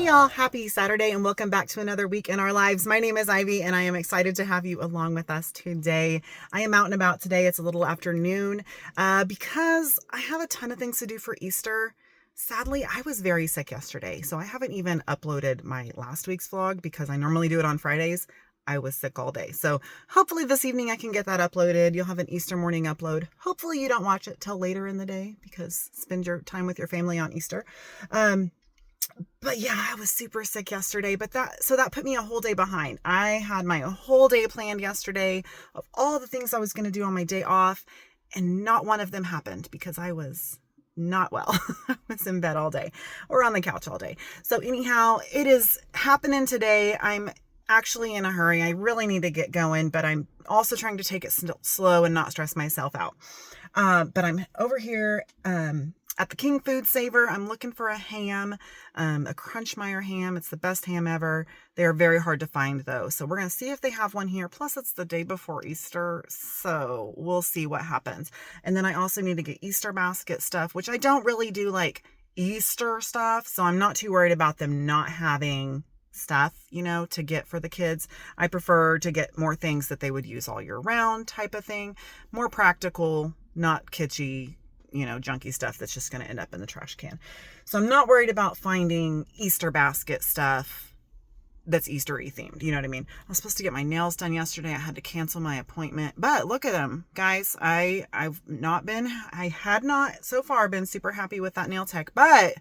Hey y'all, happy Saturday and welcome back to another week in our lives. My name is Ivy and I am excited to have you along with us today. I am out and about today. It's a little afternoon because I have a ton of things to do for Easter. Sadly, I was very sick yesterday, so I haven't even uploaded my last week's vlog because I normally do it on Fridays. I was sick all day. So hopefully this evening I can get that uploaded. You'll have an Easter morning upload. Hopefully you don't watch it till later in the day because spend your time with your family on Easter. But yeah, I was super sick yesterday, but that put me a whole day behind. I had my whole day planned yesterday of all the things I was going to do on my day off, and not one of them happened because I was not well. I was in bed all day or on the couch all day. So anyhow, it is happening today. I'm actually in a hurry. I really need to get going, but I'm also trying to take it slow and not stress myself out. But I'm over here, at the King Food Saver. I'm looking for a ham, a Crunchmeyer ham. It's the best ham ever. They are very hard to find though. So we're going to see if they have one here. Plus it's the day before Easter. So we'll see what happens. And then I also need to get Easter basket stuff, which I don't really do like Easter stuff. So I'm not too worried about them not having stuff, to get for the kids. I prefer to get more things that they would use all year round type of thing. More practical, not kitschy, junky stuff that's just going to end up in the trash can. So I'm not worried about finding Easter basket stuff that's Easter-y themed. You know what I mean? I was supposed to get my nails done yesterday. I had to cancel my appointment, but look at them, guys. I had not so far been super happy with that nail tech, but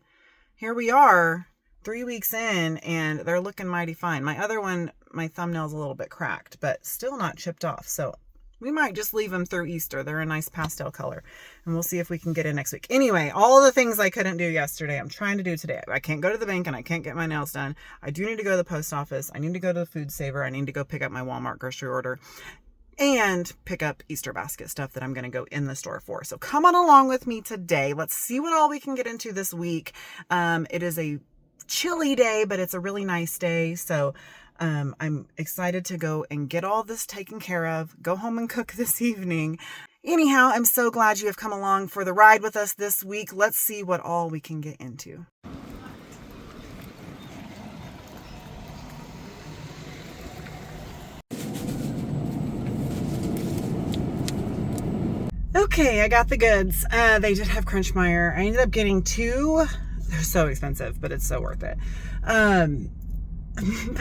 here we are 3 weeks in and they're looking mighty fine. My other one, my thumbnail's a little bit cracked, but still not chipped off. So we might just leave them through Easter. They're a nice pastel color and we'll see if we can get in next week. Anyway, all the things I couldn't do yesterday, I'm trying to do today. I can't go to the bank and I can't get my nails done. I do need to go to the post office. I need to go to the Food Saver. I need to go pick up my Walmart grocery order and pick up Easter basket stuff that I'm going to go in the store for. So come on along with me today. Let's see what all we can get into this week. It is a chilly day, but it's a really nice day. So I'm excited to go and get all this taken care of, go home and cook this evening. Anyhow, I'm so glad you have come along for the ride with us this week. Let's see what all we can get into. Okay, I got the goods. They did have Crunchmeyer. I ended up getting two. They're so expensive, but it's so worth it.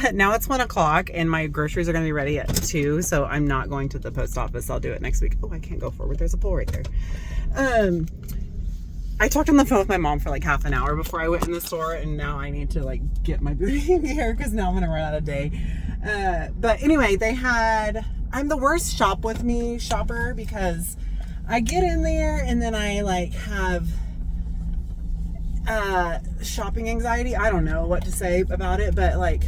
But now it's 1 o'clock and my groceries are going to be ready at 2. So I'm not going to the post office. I'll do it next week. Oh, I can't go forward. There's a pole right there. I talked on the phone with my mom for like half an hour before I went in the store. And now I need to like get my booty in gear because now I'm going to run out of day. But anyway, I'm the worst shop with me shopper because I get in there and then I like have shopping anxiety. I don't know what to say about it, but like,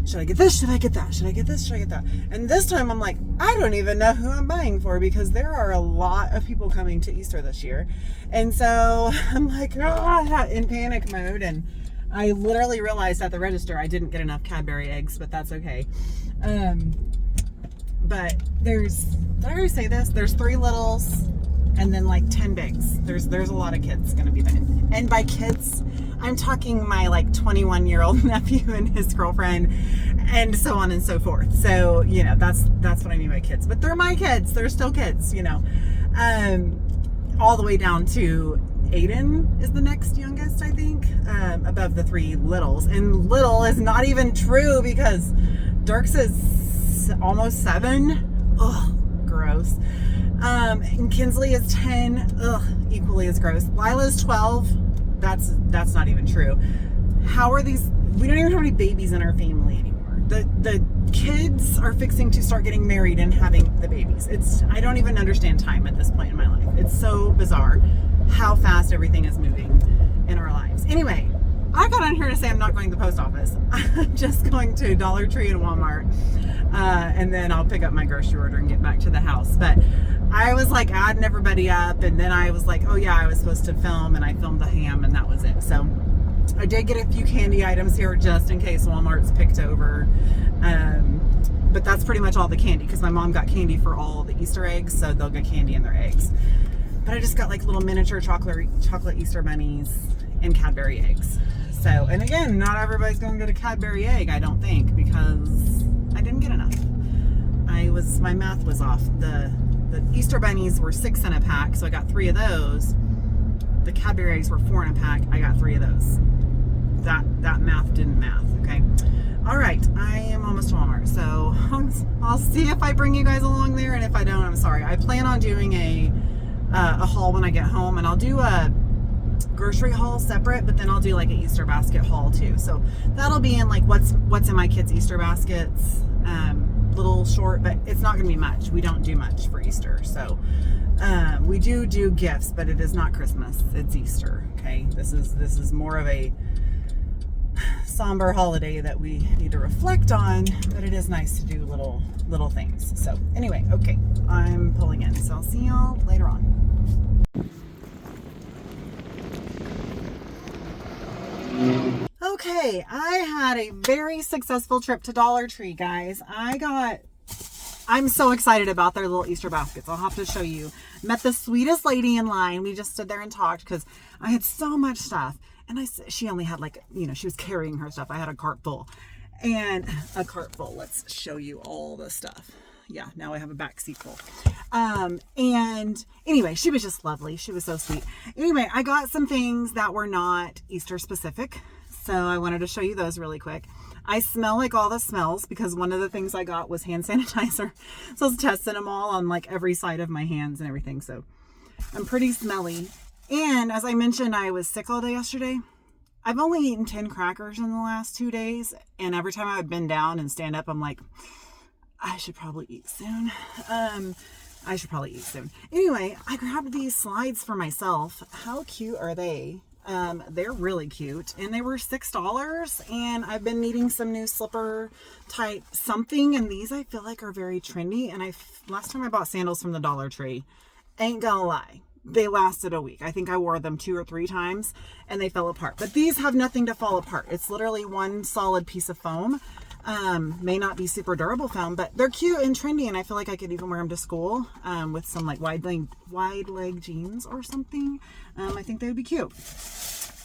should I get this? Should I get that? Should I get this? Should I get that? And this time I'm like, I don't even know who I'm buying for because there are a lot of people coming to Easter this year. And so I'm like, in panic mode. And I literally realized at the register I didn't get enough Cadbury eggs, but that's okay. But did I already say this? There's 3 littles and then like 10 bigs. There's a lot of kids gonna be there. And by kids, I'm talking my like 21-year-old nephew and his girlfriend and so on and so forth. So, that's what I mean by kids. But they're my kids. They're still kids, all the way down to Aiden is the next youngest, I think, above the 3 littles. And little is not even true because Dirks is almost 7. Ugh, gross. And Kinsley is 10. Ugh, equally as gross. Lila's 12. That's not even true. How are these? We don't even have any babies in our family anymore. The kids are fixing to start getting married and having the babies. I don't even understand time at this point in my life. It's so bizarre how fast everything is moving in our lives. Anyway, I got on here to say I'm not going to the post office. I'm just going to Dollar Tree and Walmart. And then I'll pick up my grocery order and get back to the house. But I was like adding everybody up. And then I was like, oh yeah, I was supposed to film. And I filmed the ham and that was it. So I did get a few candy items here just in case Walmart's picked over. But that's pretty much all the candy because my mom got candy for all the Easter eggs. So they'll get candy in their eggs. But I just got like little miniature chocolate Easter bunnies and Cadbury eggs. So, and again, not everybody's going to get a Cadbury egg, I don't think, because I didn't get enough. My math was off. The Easter bunnies were 6 in a pack, so I got 3 of those. The Cadbury eggs were 4 in a pack. I got 3 of those. That math didn't math, okay? All right, I am almost to Walmart, so I'll see if I bring you guys along there, and if I don't, I'm sorry. I plan on doing a haul when I get home, and I'll do a grocery haul separate, but then I'll do like an Easter basket haul too. So that'll be in like what's in my kids' Easter baskets. Little short, but it's not gonna be much. We don't do much for Easter, so we do gifts, but it is not Christmas, it's Easter. Okay, this is more of a somber holiday that we need to reflect on, but it is nice to do little things. So anyway, okay, I'm pulling in, so I'll see y'all later on. Okay, I had a very successful trip to Dollar Tree, guys. I'm so excited about their little Easter baskets. I'll have to show you. Met the sweetest lady in line. We just stood there and talked because I had so much stuff. And she only had like, she was carrying her stuff. I had a cart full. Let's show you all the stuff. Yeah, now I have a back seat full. And anyway, she was just lovely. She was so sweet. Anyway, I got some things that were not Easter specific. So I wanted to show you those really quick. I smell like all the smells because one of the things I got was hand sanitizer. So I was testing them all on like every side of my hands and everything. So I'm pretty smelly. And as I mentioned, I was sick all day yesterday. I've only eaten 10 crackers in the last 2 days. And every time I would bend down and stand up, I'm like, I should probably eat soon. Anyway, I grabbed these slides for myself. How cute are they? They're really cute, and they were $6, and I've been needing some new slipper type something, and these I feel like are very trendy. And last time I bought sandals from the Dollar Tree, ain't gonna lie, they lasted a week. I think I wore them 2 or 3 times and they fell apart, but these have nothing to fall apart. It's literally one solid piece of foam. May not be super durable foam, but they're cute and trendy, and I feel like I could even wear them to school with some like wide leg jeans or something. I think they would be cute.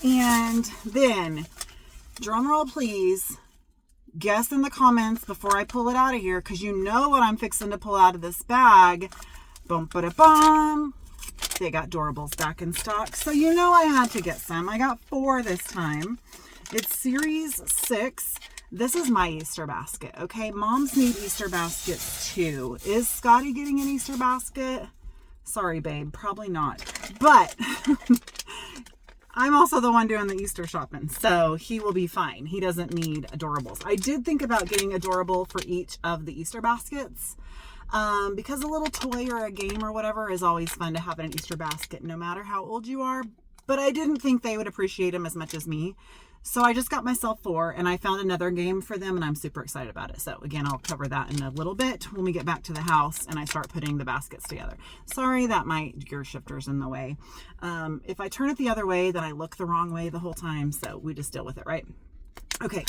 And then, drum roll please, guess in the comments before I pull it out of here, because you know what I'm fixing to pull out of this bag. Bum ba da bum. They got Durables back in stock, so you know I had to get some. I got 4 this time. It's series 6. This is my Easter basket, okay? Moms need Easter baskets too. Is Scotty getting an Easter basket? Sorry, babe, probably not. But I'm also the one doing the Easter shopping, so he will be fine. He doesn't need Adorables. I did think about getting Adorable for each of the Easter baskets because a little toy or a game or whatever is always fun to have in an Easter basket, no matter how old you are. But I didn't think they would appreciate them as much as me. So I just got myself 4, and I found another game for them, and I'm super excited about it. So again, I'll cover that in a little bit when we get back to the house and I start putting the baskets together. Sorry that my gear shifter's in the way. If I turn it the other way, then I look the wrong way the whole time. So we just deal with it, right? Okay,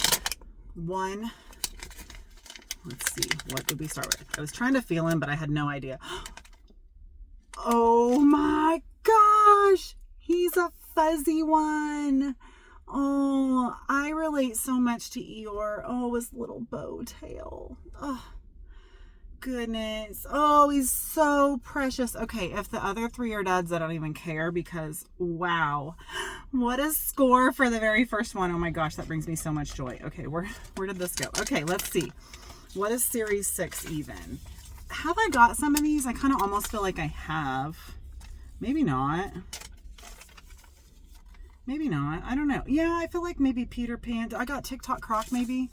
let's see, what did we start with? I was trying to feel him, but I had no idea. Oh my gosh, he's a fuzzy one. Oh, I relate so much to Eeyore. Oh, his little bow tail. Oh, goodness. Oh, he's so precious. Okay, if the other 3 are duds, I don't even care because, wow. What a score for the very first one. Oh my gosh, that brings me so much joy. Okay, where did this go? Okay, let's see. What is series 6 even? Have I got some of these? I kind of almost feel like I have. Maybe not. Maybe not. I don't know. Yeah, I feel like maybe Peter Pan. I got TikTok Croc maybe.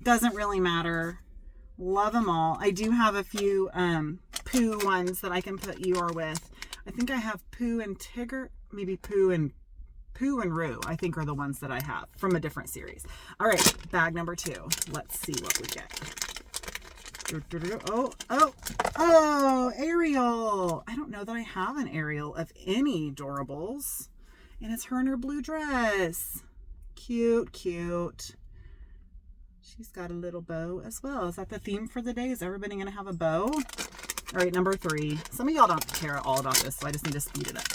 Doesn't really matter. Love them all. I do have a few Pooh ones that I can put Eeyore with. I think I have Pooh and Tigger. Maybe Pooh and Roo, I think, are the ones that I have from a different series. All right, bag number 2. Let's see what we get. Oh, Ariel. I don't know that I have an Ariel of any Durables. And it's her in her blue dress. Cute, cute. She's got a little bow as well. Is that the theme for the day? Is everybody going to have a bow? All right, number 3. Some of y'all don't care all about this, so I just need to speed it up.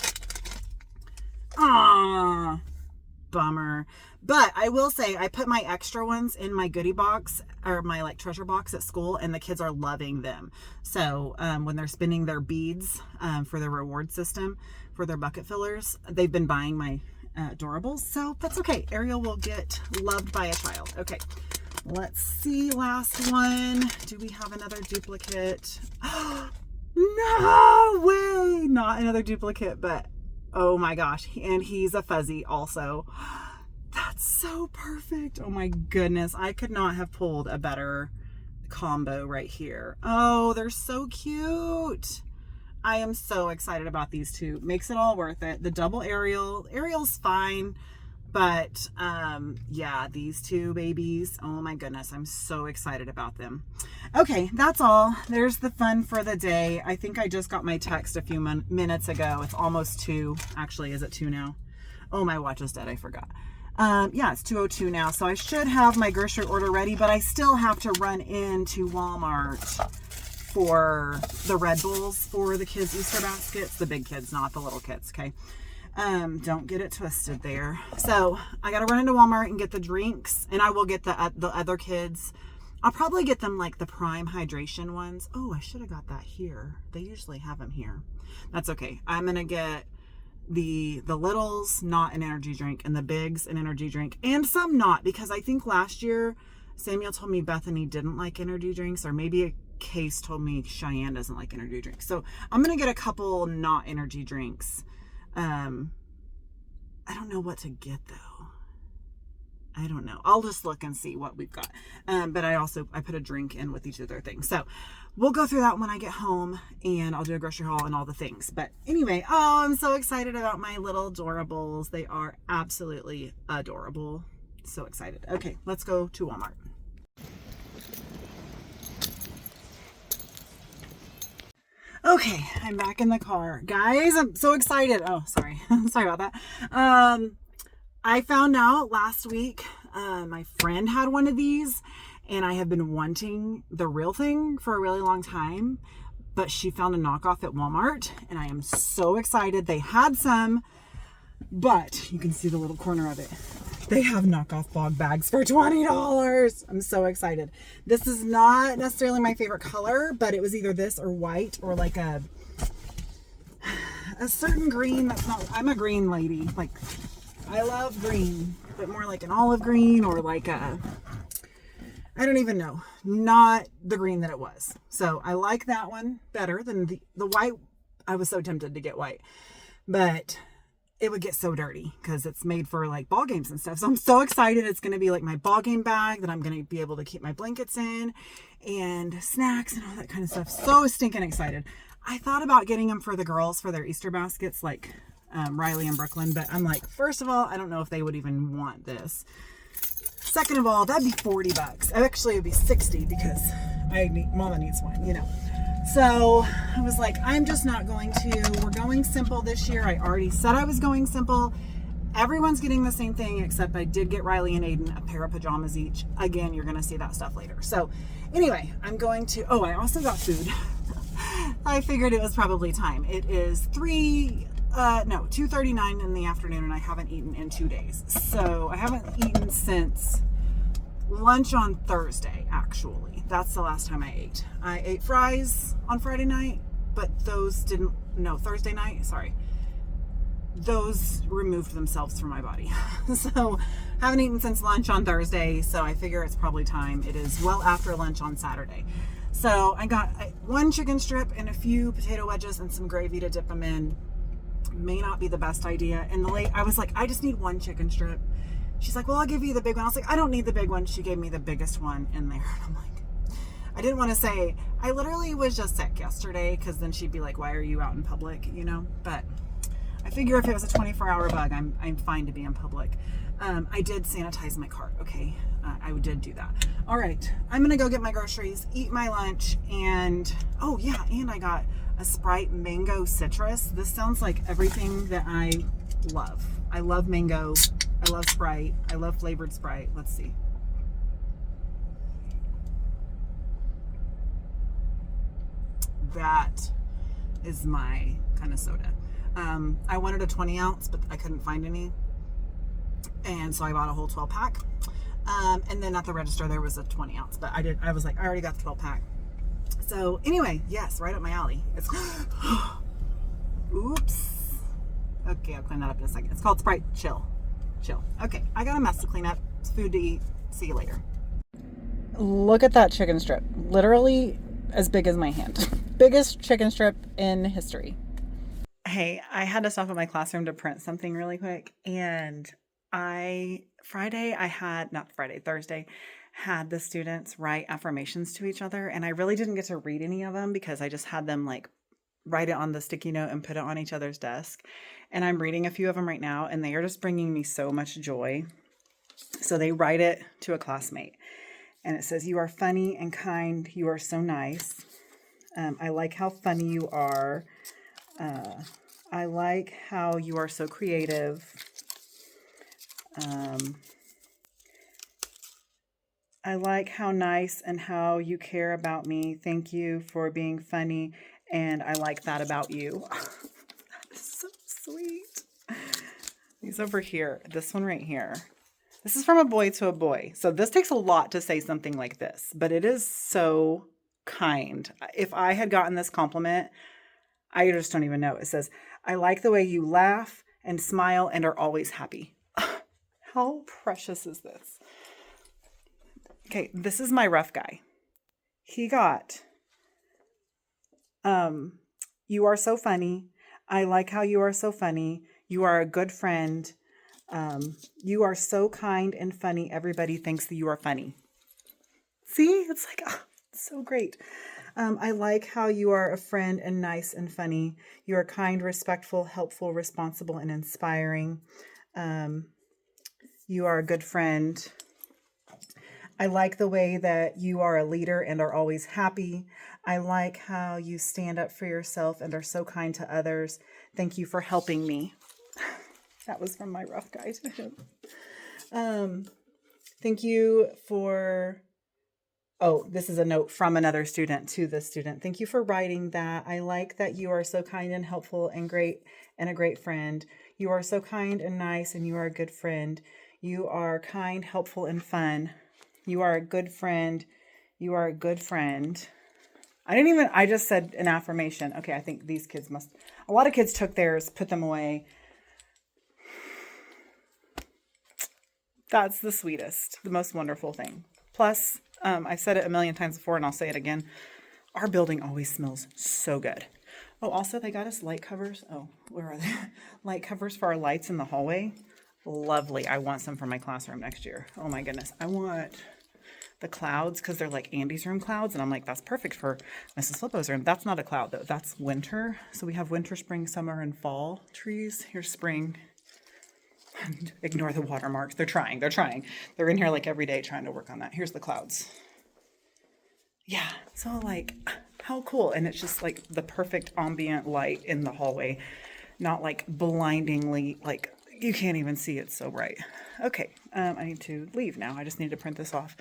Ah. bummer. But I will say I put my extra ones in my goodie box, or my like treasure box at school, and the kids are loving them. So when they're spinning their beads for their reward system, for their bucket fillers, they've been buying my adorables. So that's okay. Ariel will get loved by a child. Okay. Let's see, last one. Do we have another duplicate? No way! Not another duplicate, but oh my gosh. And he's a fuzzy also. That's so perfect. Oh my goodness. I could not have pulled a better combo right here. Oh, they're so cute. I am so excited about these two. Makes it all worth it. The double Ariel. Ariel's fine. But yeah, these two babies, oh my goodness, I'm so excited about them. Okay, that's all. There's the fun for the day. I think I just got my text a few minutes ago. It's almost 2. Actually, is it 2 now? Oh, my watch is dead. I forgot. Yeah, it's 2:02 now. So I should have my grocery order ready, but I still have to run into Walmart for the Red Bulls for the kids' Easter baskets. The big kids, not the little kids, okay? Don't get it twisted there. So I got to run into Walmart and get the drinks, and I will get the other kids. I'll probably get them like the Prime hydration ones. Oh, I should have got that here. They usually have them here. That's okay. I'm going to get the littles, not an energy drink, and the bigs an energy drink, and some not, because I think last year Samuel told me Bethany didn't like energy drinks, or maybe Case told me Cheyenne doesn't like energy drinks. So I'm going to get a couple not energy drinks. I don't know what to get though. I don't know. I'll just look and see what we've got. But I put a drink in with each of their things. So we'll go through that when I get home, and I'll do a grocery haul and all the things. But anyway, oh, I'm so excited about my little adorables. They are absolutely adorable. So excited. Okay, let's go to Walmart. Okay, I'm back in the car. Guys, I'm so excited. Oh, sorry. Sorry about that. I found out last week, my friend had one of these, and I have been wanting the real thing for a really long time, but she found a knockoff at Walmart, and I am so excited. They had some, but you can see the little corner of it. They have knockoff bog bags for $20. I'm so excited. This is not necessarily my favorite color, but it was either this or white, or like a certain green that's not, I'm a green lady. Like, I love green, but more like an olive green, or like a, I don't even know, not the green that it was. So I like that one better than the white. I was so tempted to get white, but it would get so dirty because it's made for like ball games and stuff. So I'm so excited. It's going to be like my ball game bag that I'm going to be able to keep my blankets in, and snacks and all that kind of stuff. So stinking excited. I thought about getting them for the girls for their Easter baskets, like Riley and Brooklyn, but I'm like, first of all, I don't know if they would even want this. Second of all, that'd be $40. Actually, it'd be 60 because Mama needs one, you know. So I was like, I'm just not going to. We're going simple this year. I already said I was going simple. Everyone's getting the same thing, except I did get Riley and Aiden a pair of pajamas each. Again, you're going to see that stuff later. So anyway, I'm going to, oh, I also got food. I figured it was probably time. It is 2:39 in the afternoon, and I haven't eaten in 2 days. So I haven't eaten since lunch on Thursday, actually. That's the last time I ate. I ate fries on Friday night, but Thursday night, sorry. Those removed themselves from my body. So haven't eaten since lunch on Thursday, so I figure it's probably time. It is well after lunch on Saturday. So I got one chicken strip and a few potato wedges and some gravy to dip them in. May not be the best idea. And I was like, I just need one chicken strip. She's like, well, I'll give you the big one. I was like, I don't need the big one. She gave me the biggest one in there. I'm like, I didn't want to say, I literally was just sick yesterday, because then she'd be like, why are you out in public, you know? But I figure if it was a 24-hour bug, I'm fine to be in public. I did sanitize my cart, okay? I did do that. All right, I'm going to go get my groceries, eat my lunch, and, oh yeah, and I got a Sprite mango citrus. This sounds like everything that I love. I love mango. I love Sprite. I love flavored Sprite. Let's see. That is my kind of soda. I wanted a 20 ounce, but I couldn't find any. And so I bought a whole 12 pack. And then at the register, there was a 20 ounce, but I was like, I already got the 12 pack. So anyway, yes, right up my alley. It's, oops. Okay, I'll clean that up in a second. It's called Sprite Chill. Okay, I got a mess to clean up. It's food to eat. See you later. Look at that chicken strip. Literally as big as my hand. Biggest chicken strip in history. Hey, I had to stop at my classroom to print something really quick. And Thursday, had the students write affirmations to each other. And I really didn't get to read any of them because I just had them like write it on the sticky note and put it on each other's desk. And I'm reading a few of them right now, and they are just bringing me so much joy. So they write it to a classmate, and it says, "You are funny and kind. You are so nice. I like how funny you are. I like how you are so creative. I like how nice and how you care about me. Thank you for being funny. And I like that about you." That is so sweet. These over here, this one right here. This is from a boy to a boy. So this takes a lot to say something like this, but it is so kind. If I had gotten this compliment, I just don't even know. It says, "I like the way you laugh and smile and are always happy." How precious is this? Okay, this is my rough guy. He got, "You are so funny. I like how you are so funny. You are a good friend. You are so kind and funny. Everybody thinks that you are funny." See, it's like, oh, it's so great. "I like how you are a friend and nice and funny. You are kind, respectful, helpful, responsible, and inspiring. You are a good friend. I like the way that you are a leader and are always happy. I like how you stand up for yourself and are so kind to others. Thank you for helping me." That was from my rough guy to him. Thank you for, this is a note from another student to this student. "Thank you for writing that. I like that you are so kind and helpful and great and a great friend. You are so kind and nice and you are a good friend. You are kind, helpful, and fun. You are a good friend. You are a good friend." I just said an affirmation. Okay, I think these kids a lot of kids took theirs, put them away. That's the sweetest, the most wonderful thing. Plus, I've said it a million times before and I'll say it again. Our building always smells so good. Oh, also they got us light covers. Oh, where are they? Light covers for our lights in the hallway. Lovely. I want some for my classroom next year. Oh my goodness. I want the clouds because they're like Andy's room clouds. And I'm like, that's perfect for Mrs. Flippo's room. That's not a cloud though. That's winter. So we have winter, spring, summer, and fall trees. Here's spring. Ignore the watermarks. They're trying. They're in here like every day trying to work on that. Here's the clouds. Yeah. So like, how cool. And it's just like the perfect ambient light in the hallway. Not like blindingly, like you can't even see it so bright. Okay. I need to leave now. I just need to print this off.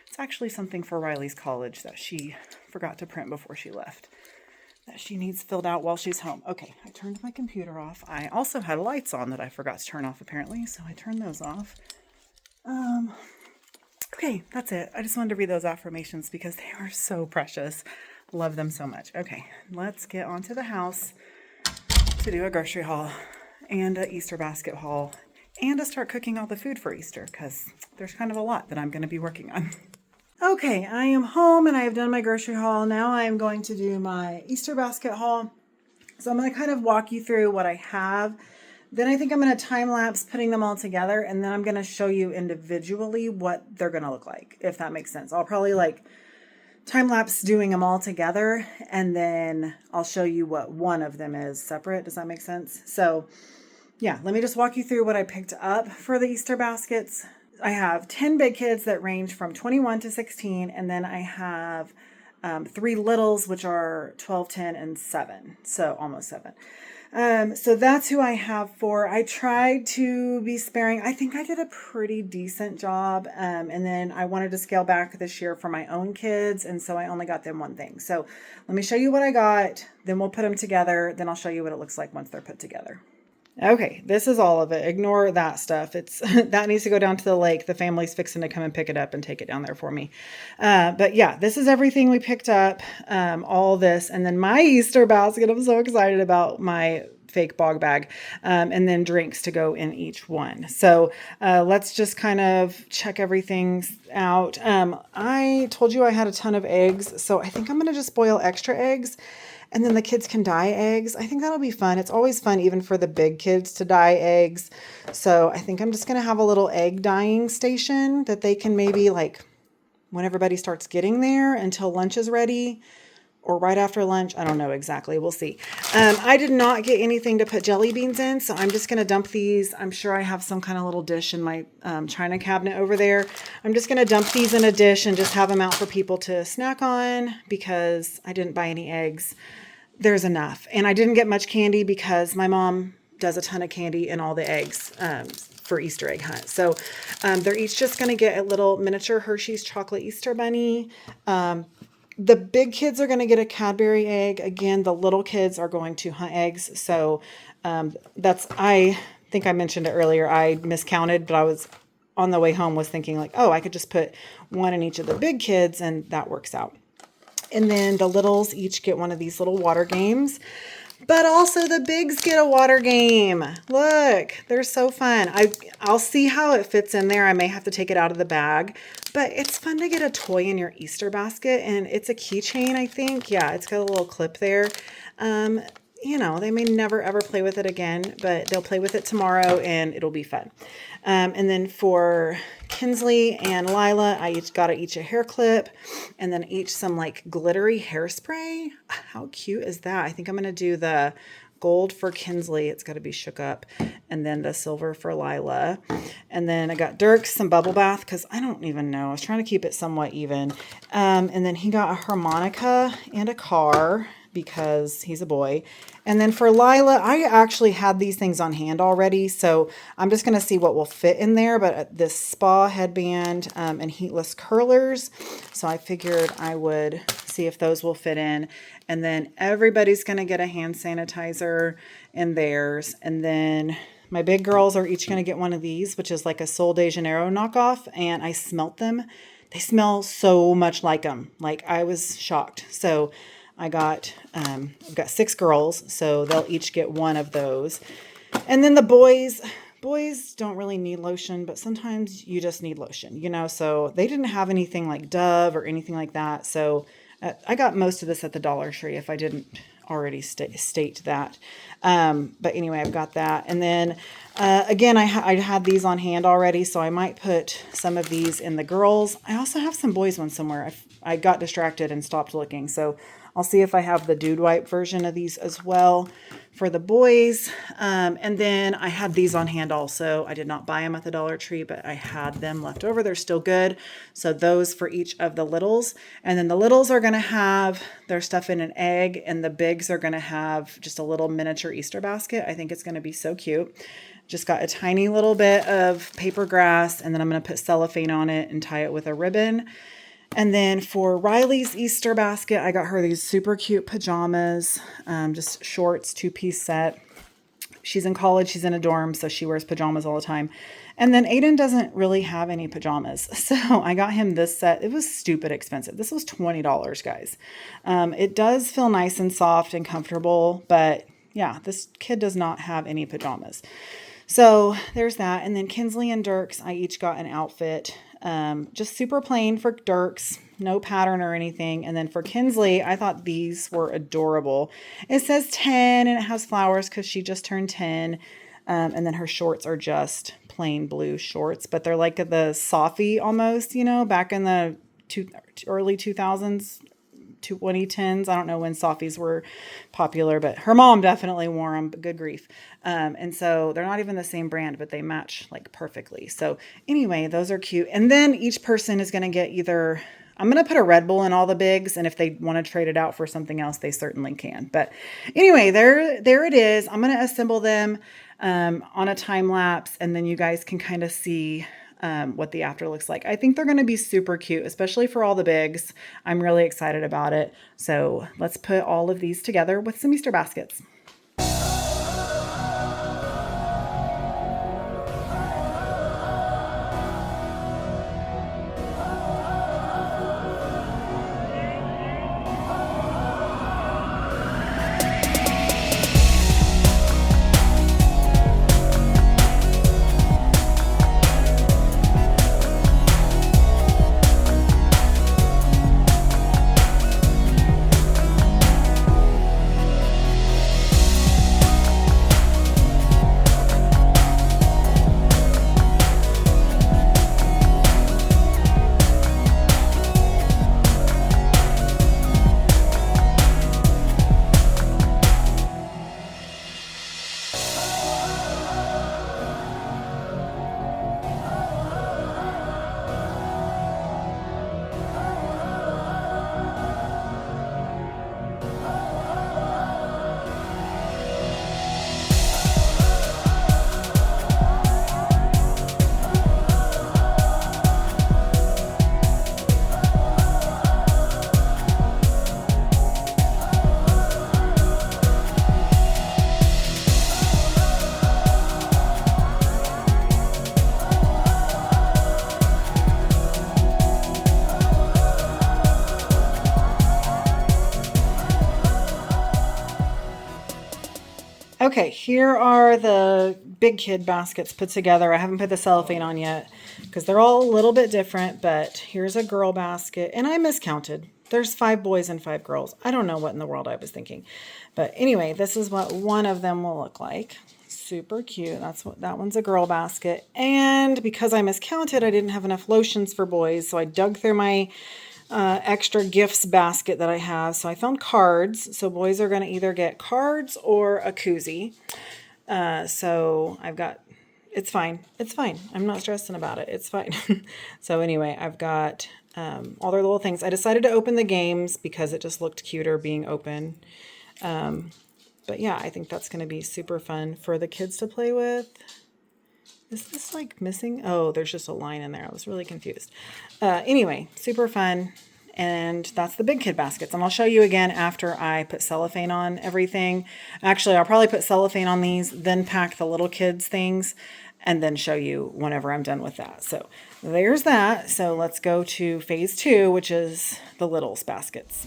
It's actually something for Riley's college that she forgot to print before she left, that she needs filled out while she's home. Okay, I turned my computer off. I also had lights on that I forgot to turn off apparently, so I turned those off. Okay, that's it. I just wanted to read those affirmations because they were so precious. Love them so much. Okay, let's get onto the house to do a grocery haul and an Easter basket haul and to start cooking all the food for Easter because there's kind of a lot that I'm going to be working on. Okay, I am home and I have done my grocery haul. Now I am going to do my Easter basket haul. So I'm going to kind of walk you through what I have. Then I think I'm going to time lapse putting them all together, and then I'm going to show you individually what they're going to look like, if that makes sense. I'll probably like time lapse doing them all together, and then I'll show you what one of them is separate. Does that make sense? So yeah, let me just walk you through what I picked up for the Easter baskets. I have 10 big kids that range from 21 to 16, and then I have 3 littles, which are 12, 10, and 7, so almost 7. So that's who I have for. I tried to be sparing. I think I did a pretty decent job, and then I wanted to scale back this year for my own kids, and so I only got them one thing. So let me show you what I got, then we'll put them together, then I'll show you what it looks like once they're put together. Okay, this is all of it. Ignore that stuff. It's that needs to go down to the lake. The family's fixing to come and pick it up and take it down there for me. But yeah, this is everything we picked up. All this, and then my Easter basket. I'm so excited about my fake bog bag, and then drinks to go in each one. So let's just kind of check everything out. I told you I had a ton of eggs, so I think I'm gonna just boil extra eggs. And then the kids can dye eggs. I think that'll be fun. It's always fun, even for the big kids, to dye eggs. So I think I'm just going to have a little egg dyeing station that they can maybe, like, when everybody starts getting there until lunch is ready or right after lunch. I don't know exactly. We'll see. I did not get anything to put jelly beans in, so I'm just going to dump these. I'm sure I have some kind of little dish in my china cabinet over there. I'm just going to dump these in a dish and just have them out for people to snack on because I didn't buy any eggs. There's enough. And I didn't get much candy because my mom does a ton of candy in all the eggs for Easter egg hunt. So they're each just going to get a little miniature Hershey's chocolate Easter bunny. The big kids are going to get a Cadbury egg. Again, the little kids are going to hunt eggs. So I think I mentioned it earlier. I miscounted, but I was on the way home was thinking like, oh, I could just put one in each of the big kids and that works out. And then the littles each get one of these little water games. But also the bigs get a water game. Look, they're so fun. I'll see how it fits in there. I may have to take it out of the bag. But it's fun to get a toy in your Easter basket. And it's a keychain, I think. Yeah, it's got a little clip there. They may never ever play with it again, but they'll play with it tomorrow and it'll be fun. And then for Kinsley and Lila, I got each a hair clip and then each some like glittery hairspray. How cute is that? I think I'm going to do the gold for Kinsley. It's got to be shook up. And then the silver for Lila. And then I got Dirk some bubble bath because I don't even know. I was trying to keep it somewhat even. And then he got a harmonica and a car because he's a boy. And then for Lila, I actually had these things on hand already, so I'm just going to see what will fit in there. But this spa headband and heatless curlers, so I figured I would see if those will fit in. And then everybody's going to get a hand sanitizer in theirs. And then my big girls are each going to get one of these, which is like a Sol de Janeiro knockoff, and I smelt them. They smell so much like them. Like, I was shocked. So I've got 6 girls, so they'll each get one of those. And then the boys don't really need lotion, but sometimes you just need lotion, so they didn't have anything like Dove or anything like that. So I got most of this at the Dollar Tree if I didn't already state that. But anyway, I've got that. And then again, I had these on hand already, so I might put some of these in the girls. I also have some boys ones somewhere. I got distracted and stopped looking, so I'll see if I have the Dude Wipe version of these as well for the boys. And then I had these on hand also. I did not buy them at the Dollar Tree, but I had them left over. They're still good. So those for each of the littles. And then the littles are going to have their stuff in an egg, and the bigs are going to have just a little miniature Easter basket. I think it's going to be so cute. Just got a tiny little bit of paper grass, and then I'm going to put cellophane on it and tie it with a ribbon. And then for Riley's Easter basket, I got her these super cute pajamas, just shorts, 2-piece set. She's in college, she's in a dorm, so she wears pajamas all the time. And then Aiden doesn't really have any pajamas, so I got him this set. It was stupid expensive. This was $20, guys. It does feel nice and soft and comfortable, but yeah, this kid does not have any pajamas. So there's that. And then Kinsley and Dirks, I each got an outfit. Just super plain for Dirks, no pattern or anything. And then for Kinsley, I thought these were adorable. It says 10 and it has flowers because she just turned 10. And then her shorts are just plain blue shorts, but they're like the Sofie almost, back in the early 2000s. 2010s. I don't know when Sofies were popular, but her mom definitely wore them, but good grief. And so they're not even the same brand, but they match like perfectly. So anyway, those are cute. And then each person is going to get I'm going to put a Red Bull in all the bigs, and if they want to trade it out for something else, they certainly can. But anyway, there it is. I'm going to assemble them on a time lapse, and then you guys can kind of see what the after looks like. I think they're going to be super cute, especially for all the bigs. I'm really excited about it. So let's put all of these together with some Easter baskets. Okay, here are the big kid baskets put together. I haven't put the cellophane on yet because they're all a little bit different, but here's a girl basket, and I miscounted. There's 5 boys and 5 girls. I don't know what in the world I was thinking. But anyway, this is what one of them will look like. Super cute. That one's a girl basket. And because I miscounted, I didn't have enough lotions for boys, so I dug through my extra gifts basket that I have. So I found cards. So boys are going to either get cards or a koozie. So I've got, it's fine. It's fine. I'm not stressing about it. It's fine. So anyway, I've got all their little things. I decided to open the games because it just looked cuter being open. But yeah, I think that's going to be super fun for the kids to play with. Is this like missing? Oh, there's just a line in there. I was really confused. Anyway, super fun. And that's the big kid baskets. And I'll show you again after I put cellophane on everything. Actually, I'll probably put cellophane on these, then pack the little kids things, and then show you whenever I'm done with that. So there's that. So let's go to phase 2, which is the littles baskets.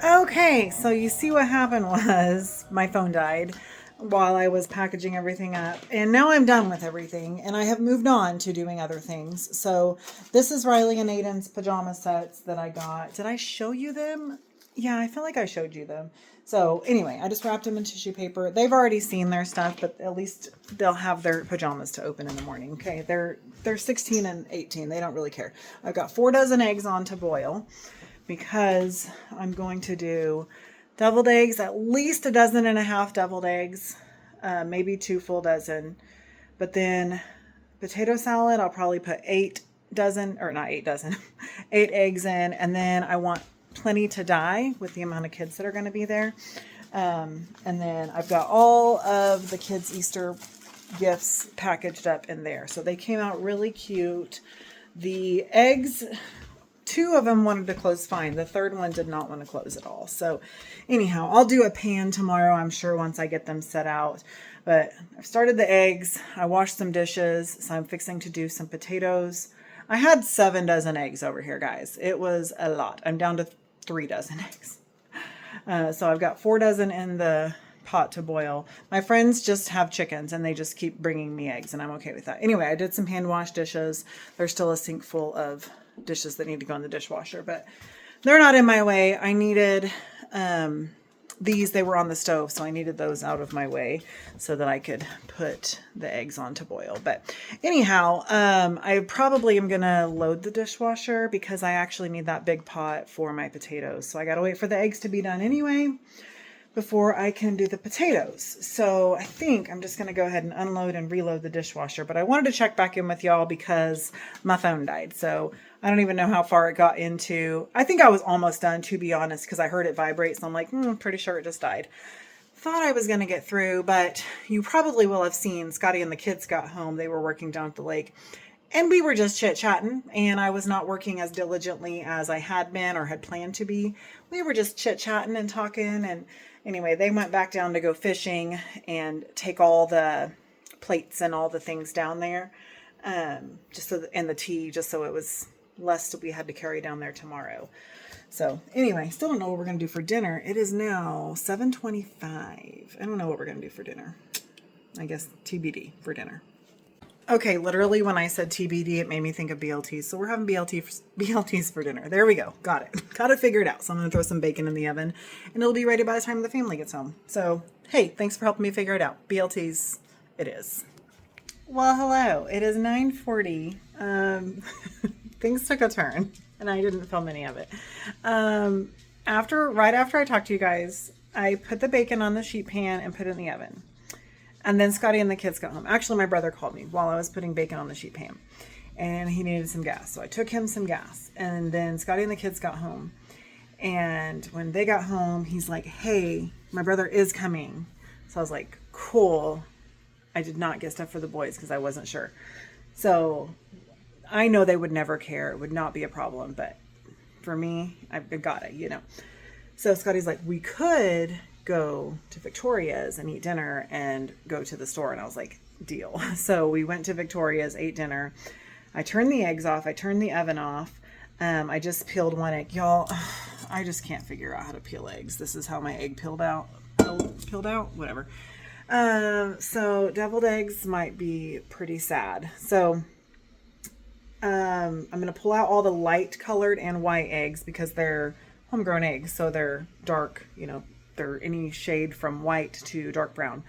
Okay, so you see what happened was my phone died while I was packaging everything up. And now I'm done with everything and I have moved on to doing other things. So this is Riley and Aiden's pajama sets that I got. Did I show you them? Yeah, I feel like I showed you them. So anyway, I just wrapped them in tissue paper. They've already seen their stuff, but at least they'll have their pajamas to open in the morning. Okay, they're 16 and 18. They don't really care. I've got 4 dozen eggs on to boil, because I'm going to do deviled eggs, at least 1.5 dozen deviled eggs, maybe 2 full dozen. But then potato salad, I'll probably put 8 dozen, or not 8 dozen, 8 eggs in. And then I want plenty to dye with the amount of kids that are going to be there. And then I've got all of the kids' Easter gifts packaged up in there. So they came out really cute. The eggs, 2 of them wanted to close fine. The third one did not want to close at all. So anyhow, I'll do a pan tomorrow, I'm sure, once I get them set out. But I've started the eggs. I washed some dishes. So I'm fixing to do some potatoes. I had 7 dozen eggs over here, guys. It was a lot. I'm down to 3 dozen eggs. So I've got 4 dozen in the pot to boil. My friends just have chickens and they just keep bringing me eggs and I'm okay with that. Anyway, I did some hand wash dishes. There's still a sink full of dishes that need to go in the dishwasher, but they're not in my way. I needed these, they were on the stove, so I needed those out of my way so that I could put the eggs on to boil. But anyhow, I probably am gonna load the dishwasher because I actually need that big pot for my potatoes. So I gotta wait for the eggs to be done anyway. before I can do the potatoes. So I think I'm just going to go ahead and unload and reload the dishwasher. But I wanted to check back in with y'all because my phone died. So I don't even know how far it got into. I think I was almost done, to be honest, because I heard it vibrate. So I'm like, pretty sure it just died. Thought I was going to get through, but you probably will have seen Scotty and the kids got home. They were working down at the lake. And we were just chit-chatting, and I was not working as diligently as I had been or had planned to be. We were just chit-chatting and talking, and anyway, they went back down to go fishing and take all the plates and all the things down there, just so and the tea, just so it was less that we had to carry down there tomorrow. So anyway, still don't know what we're going to do for dinner. It is now 7:25. I don't know what we're going to do for dinner. I guess TBD for dinner. Okay, literally when I said TBD, it made me think of BLTs. So we're having BLTs for dinner. There we go. Got it. Got it figured out. So I'm going to throw some bacon in the oven and it'll be ready by the time the family gets home. So, hey, thanks for helping me figure it out. BLTs it is. Well, hello. It is 9:40. Things took a turn and I didn't film any of it. Right after I talked to you guys, I put the bacon on the sheet pan and put it in the oven. And then Scotty and the kids got home. Actually, my brother called me while I was putting bacon on the sheet pan. And he needed some gas. So I took him some gas. And then Scotty and the kids got home. And when they got home, he's like, hey, my brother is coming. So I was like, cool. I did not get stuff for the boys because I wasn't sure. So I know they would never care. It would not be a problem. But for me, I've got it, you know. So Scotty's like, we could go to Victoria's and eat dinner and go to the store. And I was like, deal. So we went to Victoria's, ate dinner. I turned the eggs off. I turned the oven off. I just peeled one egg. Y'all, I just can't figure out how to peel eggs. This is how my egg peeled out. Whatever. So deviled eggs might be pretty sad. So I'm going to pull out all the light colored and white eggs because they're homegrown eggs. So they're dark, you know, they're any shade from white to dark brown.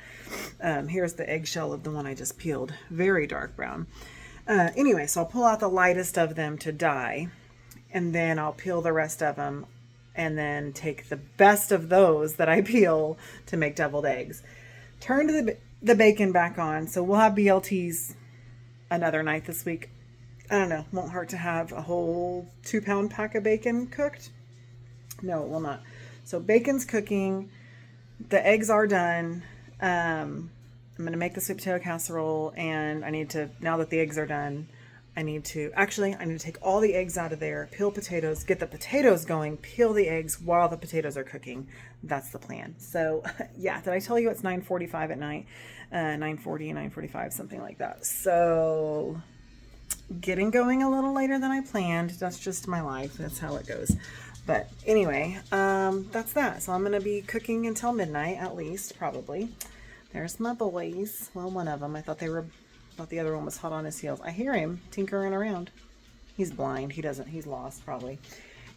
Here's the eggshell of the one I just peeled. Very dark brown. Anyway, so I'll pull out the lightest of them to dye, and then I'll peel the rest of them, and then take the best of those that I peel to make deviled eggs. Turn the bacon back on. So we'll have BLTs another night this week. I don't know. Won't hurt to have a whole 2-pound pack of bacon cooked. No, it will not. So bacon's cooking. The eggs are done. I'm going to make the sweet potato casserole, and I need to, now that the eggs are done, I need to take all the eggs out of there, peel potatoes, get the potatoes going, peel the eggs while the potatoes are cooking. That's the plan. So yeah, did I tell you it's 9:45 at night? 9:40, 9:45, something like that. So getting going a little later than I planned. That's just my life. That's how it goes. But anyway, that's that. So I'm going to be cooking until midnight at least, probably. There's my boys. Well, one of them. I thought the other one was hot on his heels. I hear him tinkering around. He's blind. He's lost probably.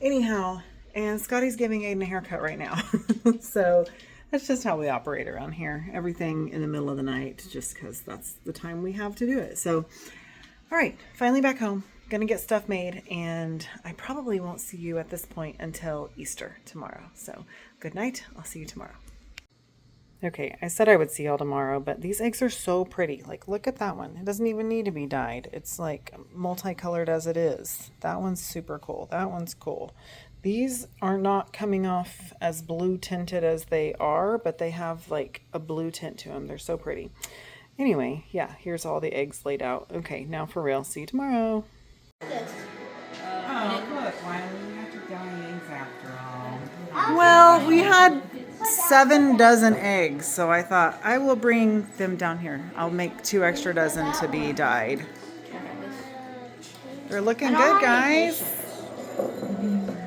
Anyhow, and Scotty's giving Aiden a haircut right now. So that's just how we operate around here. Everything in the middle of the night, just because that's the time we have to do it. So, all right, finally back home. Gonna get stuff made, and I probably won't see you at this point until Easter tomorrow. So good night. I'll see you tomorrow. Okay, I said I would see y'all tomorrow, but these eggs are so pretty. Like, look at that one. It doesn't even need to be dyed. It's like multicolored as it is. That one's super cool. That one's cool. These are not coming off as blue tinted as they are, but they have like a blue tint to them. They're so pretty. Anyway, yeah, here's all the eggs laid out. Okay, now for real. See you tomorrow. Oh, look. Why do we have to dye eggs after all? Well, we had 7 dozen eggs, so I thought I will bring them down here. I'll make 2 extra dozen to be dyed. They're looking good, guys.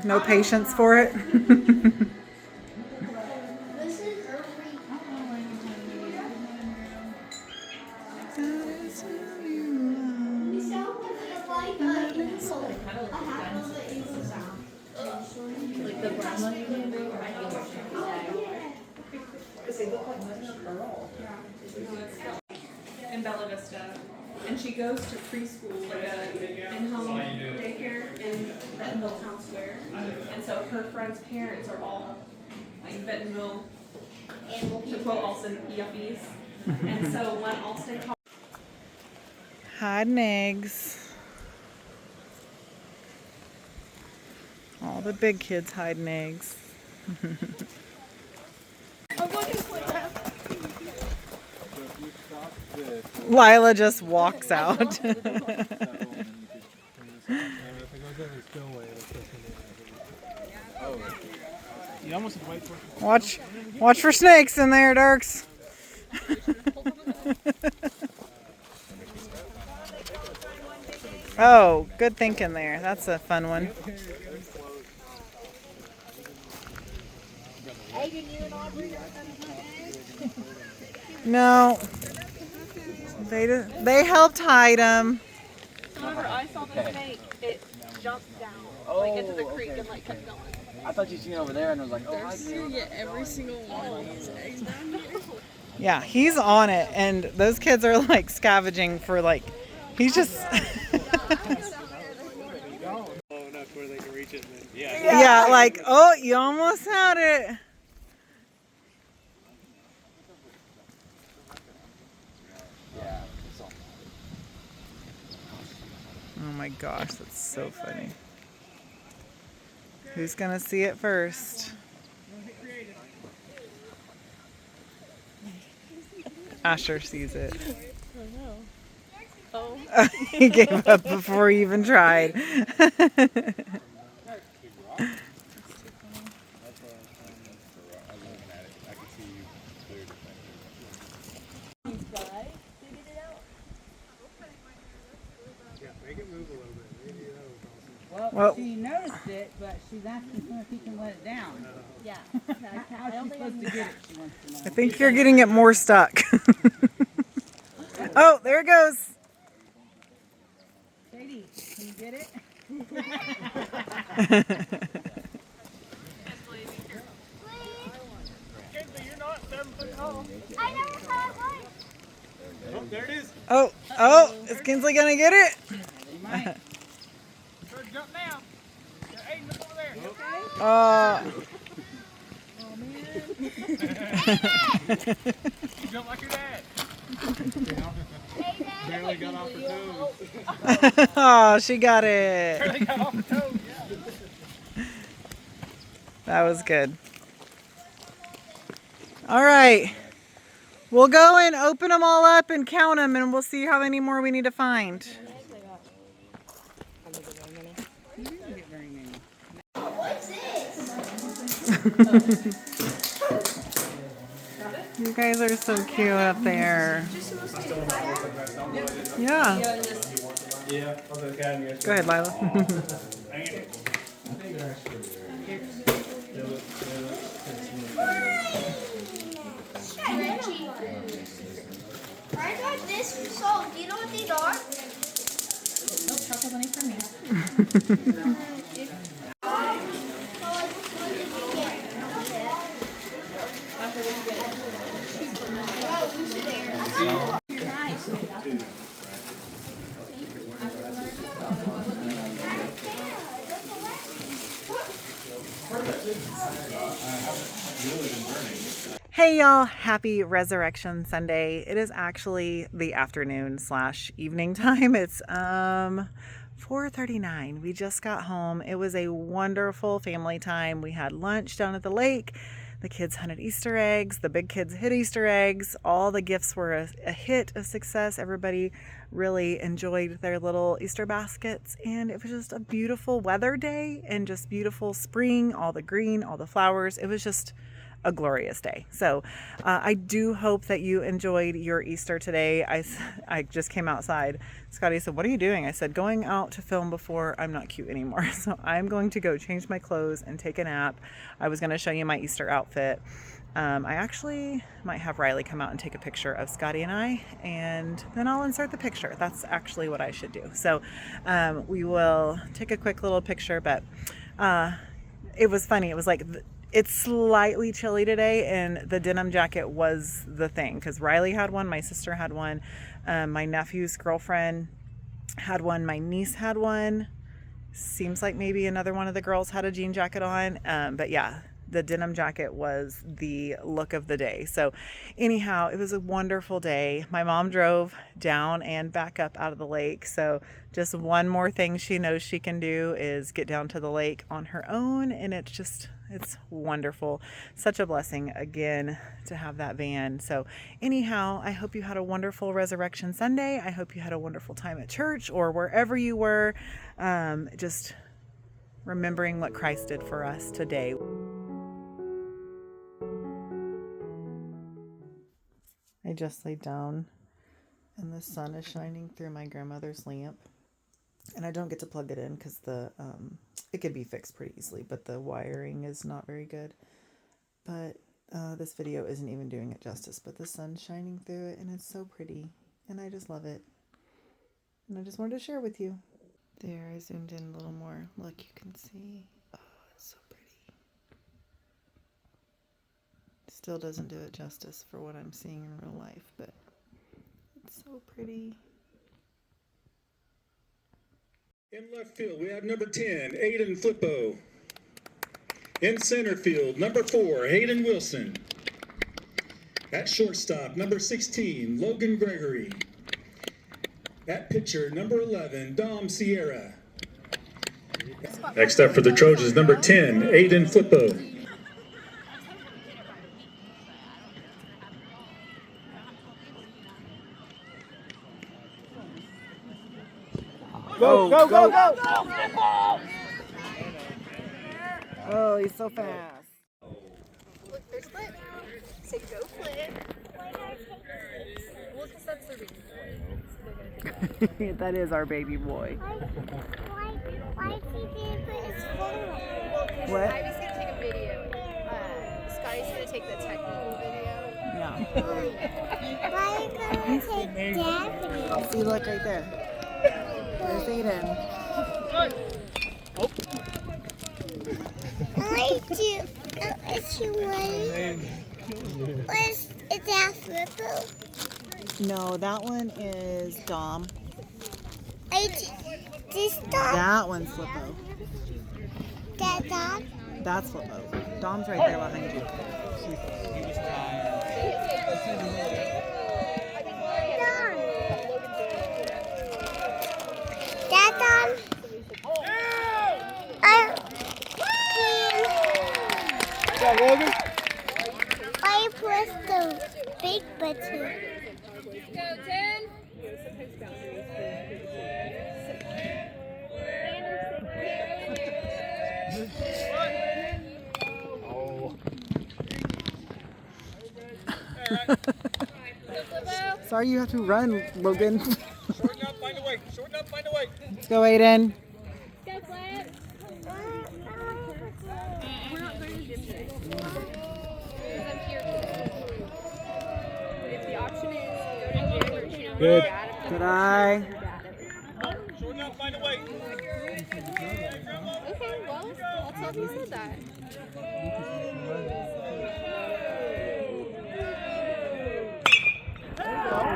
No patience for it. In Bella Vista, and she goes to preschool, like a in-home daycare in Bentonville Town Square. And so her friends' parents are all like Bentonville To quote Alston, yuppies. And so when Alston called Hiding eggs. All the big kids hiding eggs. Lila just walks out. Watch for snakes in there, Dirks. Oh, good thinking there. That's a fun one. No, they helped hide them. whenever I saw the snake, it jumped down like into the creek and like kept going. I thought you seen it over there and I was like, oh, I You get every single one of these eggs down here. Yeah, he's on it, and those kids are like scavenging for like, he's just. Yeah, like, oh, you almost had it. Oh my gosh, that's so funny. Who's gonna see it first? Asher sees it. Oh. He gave up before he even tried. Well, she noticed it, but she's asking him if he can let it down. Yeah. How's she supposed to get it, she wants to know. I think you're getting it more stuck. Oh, there it goes. Katie, can you get it? Oh, there it is. Oh, is Kinsley gonna get it? You might. Jump now. Hey, look over there. Jump like your dad. Barely got off her toes. Oh, she got it. Barely got off her toes. Yeah. That was good. All right. We'll go and open them all up and count them, and we'll see how many more we need to find. You didn't get very many. You guys are so cute up there. Yeah. Yeah. Go ahead, Lila. I got this salt. Do you know what these are? Nope, chocolate bunny for me. Hey y'all, happy Resurrection Sunday. It is actually the afternoon / evening time. It's 4:39. We just got home. It was a wonderful family time. We had lunch down at the lake. The kids hunted Easter eggs. The big kids hit Easter eggs. All the gifts were a hit of success. Everybody really enjoyed their little Easter baskets. And it was just a beautiful weather day and just beautiful spring, all the green, all the flowers. It was just a glorious day. So I do hope that you enjoyed your Easter today. I just came outside. Scotty said, "What are you doing?" I said, "Going out to film before I'm not cute anymore." So I'm going to go change my clothes and take a nap. I was going to show you my Easter outfit. I actually might have Riley come out and take a picture of Scotty and I, and then I'll insert the picture. That's actually what I should do. So we will take a quick little picture, but it was funny. It was like, it's slightly chilly today, and the denim jacket was the thing, because Riley had one, my sister had one, my nephew's girlfriend had one, my niece had one. Seems like maybe another one of the girls had a jean jacket on, but yeah, the denim jacket was the look of the day. So anyhow, it was a wonderful day. My mom drove down and back up out of the lake. So just one more thing she knows she can do is get down to the lake on her own. And it's wonderful. Such a blessing again to have that van. So anyhow, I hope you had a wonderful Resurrection Sunday. I hope you had a wonderful time at church or wherever you were. Just remembering what Christ did for us today. I just laid down and the sun is shining through my grandmother's lamp, and I don't get to plug it in because it could be fixed pretty easily, but the wiring is not very good. But this video isn't even doing it justice, but the sun's shining through it and it's so pretty and I just love it. And I just wanted to share with you. There, I zoomed in a little more. Look, you can see. Oh, it's so pretty. Still doesn't do it justice for what I'm seeing in real life, but it's so pretty. In left field, we have number 10, Aiden Flippo. In center field, number 4, Hayden Wilson. At shortstop, number 16, Logan Gregory. At pitcher, number 11, Dom Sierra. Next up for the Trojans, number 10, Aiden Flippo. Go, go, go, go! Oh, he's so fast. Look, there's Flip. Say go Flip. Well, because that's their baby boy. That is our baby boy. Why is he didn't put his phone on? Well, because What? Ivy's going to take a video. Sky's going to take the technical video. Yeah. Why are you going to take Dad's video? See, look right there. There's Aiden. I do one. Is that Flippo? No, that one is Dom. This dog? That one's Flippo. That dog? That's Flippo. Dom's right there behind you. That dog? I press the big button. Go, 10. Sorry you have to run, Logan. Shorten up, find a way. Shorten up, find a way. Let's go, Aiden. Go, Flip. We're not going to gym today. Because I'm here today. If the option is go to gym or chill with your dad, Good eye. Shorten up, find a way. okay, well, I'll tell him you said that.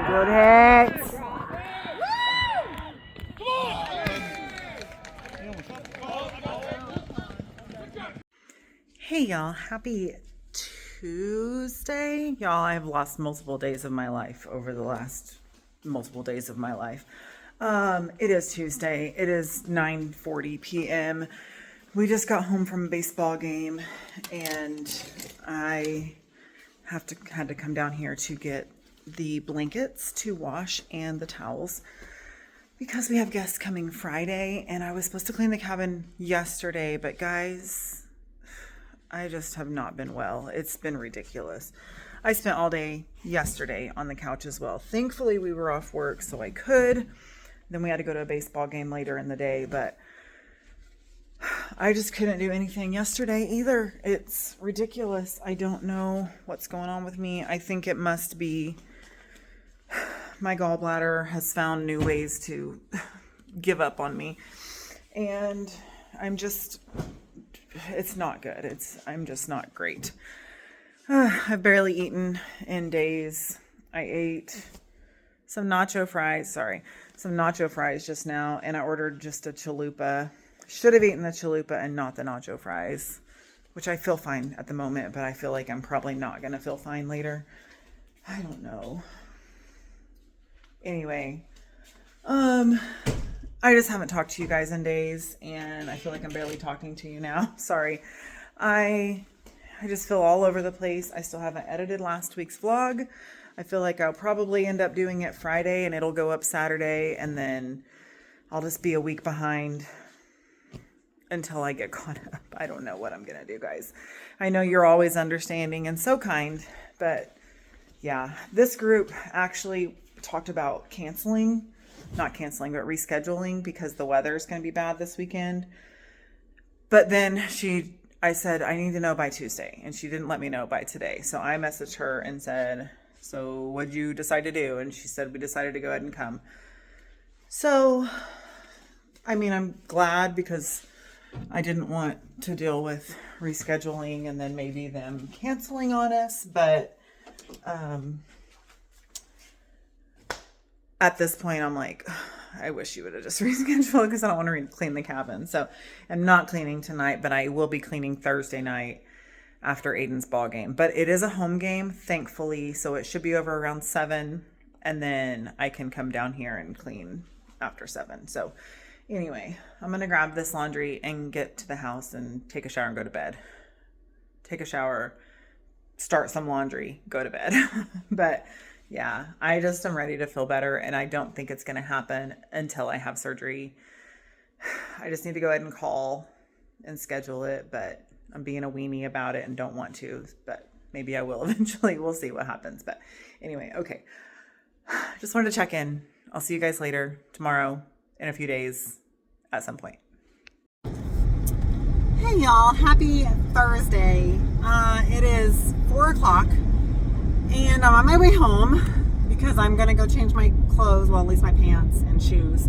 Good hit. Hey y'all, happy Tuesday. Y'all, I have lost multiple days of my life over the last multiple days of my life. It is Tuesday. It is 9:40 p.m. We just got home from a baseball game and I had to come down here to get the blankets to wash and the towels because we have guests coming Friday and I was supposed to clean the cabin yesterday, but guys, I just have not been well. It's been ridiculous. I spent all day yesterday on the couch as well. Thankfully we were off work so I could. Then we had to go to a baseball game later in the day, but I just couldn't do anything yesterday either. It's ridiculous. I don't know what's going on with me. I think it must be my gallbladder has found new ways to give up on me. And it's not good. I'm just not great. I've barely eaten in days. I ate some nacho fries just now, and I ordered just a chalupa. Should have eaten the chalupa and not the nacho fries. which I feel fine at the moment, but I feel like I'm probably not going to feel fine later. I don't know. Anyway, I just haven't talked to you guys in days, and I feel like I'm barely talking to you now. Sorry. I just feel all over the place. I still haven't edited last week's vlog. I feel like I'll probably end up doing it Friday, and it'll go up Saturday, and then I'll just be a week behind until I get caught up. I don't know what I'm going to do, guys. I know you're always understanding and so kind, but yeah, this group actually talked about not canceling, but rescheduling because the weather is going to be bad this weekend. But then I said, I need to know by Tuesday, and she didn't let me know by today. So I messaged her and said, so what'd you decide to do? And she said, we decided to go ahead and come. So, I mean, I'm glad because I didn't want to deal with rescheduling and then maybe them canceling on us. But at this point, I'm like, I wish you would have just rescheduled because I don't want to clean the cabin. So I'm not cleaning tonight, but I will be cleaning Thursday night after Aiden's ball game. But it is a home game, thankfully, so it should be over around 7, and then I can come down here and clean after 7. So anyway, I'm going to grab this laundry and get to the house and take a shower and go to bed. Take a shower, start some laundry, go to bed. But yeah, I just am ready to feel better, and I don't think it's going to happen until I have surgery. I just need to go ahead and call and schedule it, but I'm being a weenie about it and don't want to, but maybe I will eventually. We'll see what happens. But anyway, okay. Just wanted to check in. I'll see you guys later, tomorrow, in a few days, at some point. Hey y'all, happy Thursday. It is 4 o'clock and I'm on my way home because I'm going to go change my clothes, well, at least my pants and shoes.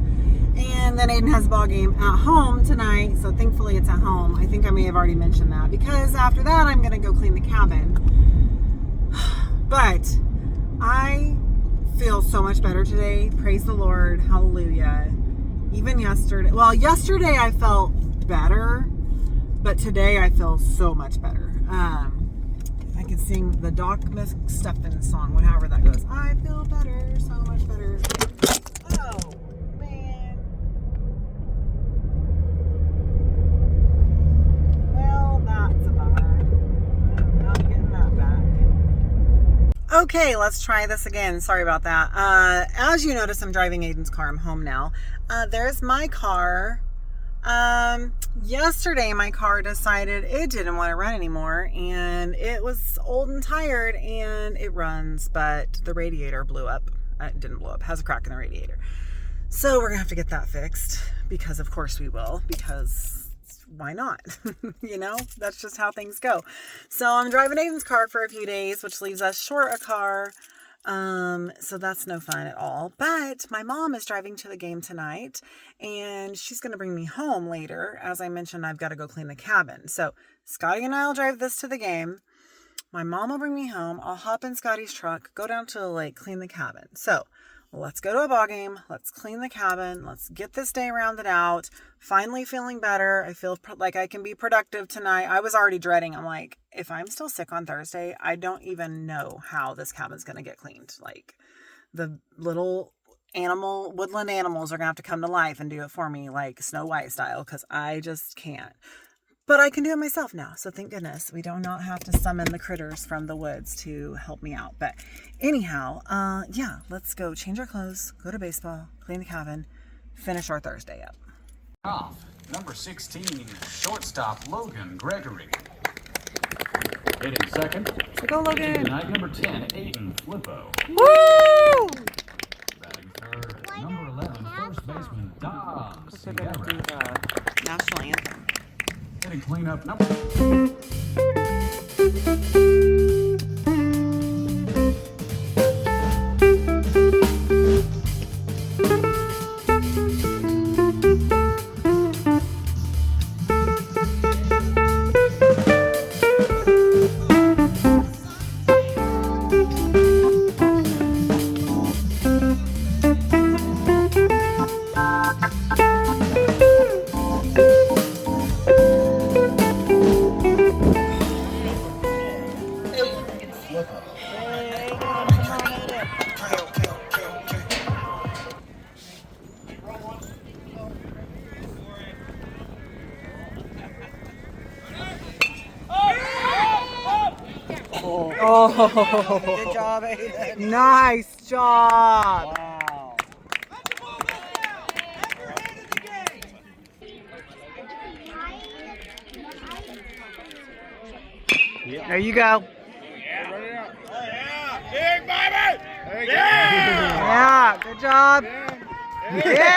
And then Aiden has a ball game at home tonight, so thankfully it's at home. I think I may have already mentioned that because after that I'm going to go clean the cabin. But I feel so much better today. Praise the Lord. Hallelujah. Even yesterday I felt better, but today I feel so much better. I can sing the Doc McStuffin song, whatever that goes. I feel better, so much better. Oh, man. Well, that's a bummer. I'm not getting that back. Okay, let's try this again. Sorry about that. As you notice, I'm driving Aiden's car. I'm home now. There's my car. Yesterday my car decided it didn't want to run anymore, and it was old and tired, and it runs, but the radiator blew up. It didn't blow up, has a crack in the radiator. So we're gonna have to get that fixed, because of course we will, because why not? You know, that's just how things go. So I'm driving Aiden's car for a few days, which leaves us short a car. So that's no fun at all. But my mom is driving to the game tonight, and she's going to bring me home later. As I mentioned, I've got to go clean the cabin. So Scotty and I will drive this to the game. My mom will bring me home. I'll hop in Scotty's truck, go down to the lake, clean the cabin. So let's go to a ball game. Let's clean the cabin. Let's get this day rounded out. Finally feeling better. I feel like I can be productive tonight. I was already dreading. I'm like, if I'm still sick on Thursday, I don't even know how this cabin's going to get cleaned. Like, the little woodland animals are going to have to come to life and do it for me, like Snow White style, because I just can't. But I can do it myself now, so thank goodness. We do not have to summon the critters from the woods to help me out. But anyhow, yeah, let's go change our clothes, go to baseball, clean the cabin, finish our Thursday up. Off, number 16, shortstop Logan Gregory. Hitting second. So go, Logan. Tonight, number 10, Aiden Flippo. Woo! Batting third, number 11, first baseman Dom They're going to do Sierra. the national anthem. Hitting cleanup number... Oh, Good job, Aiden. nice job. Wow. There you go. Big baby! Yeah, good job. Yeah.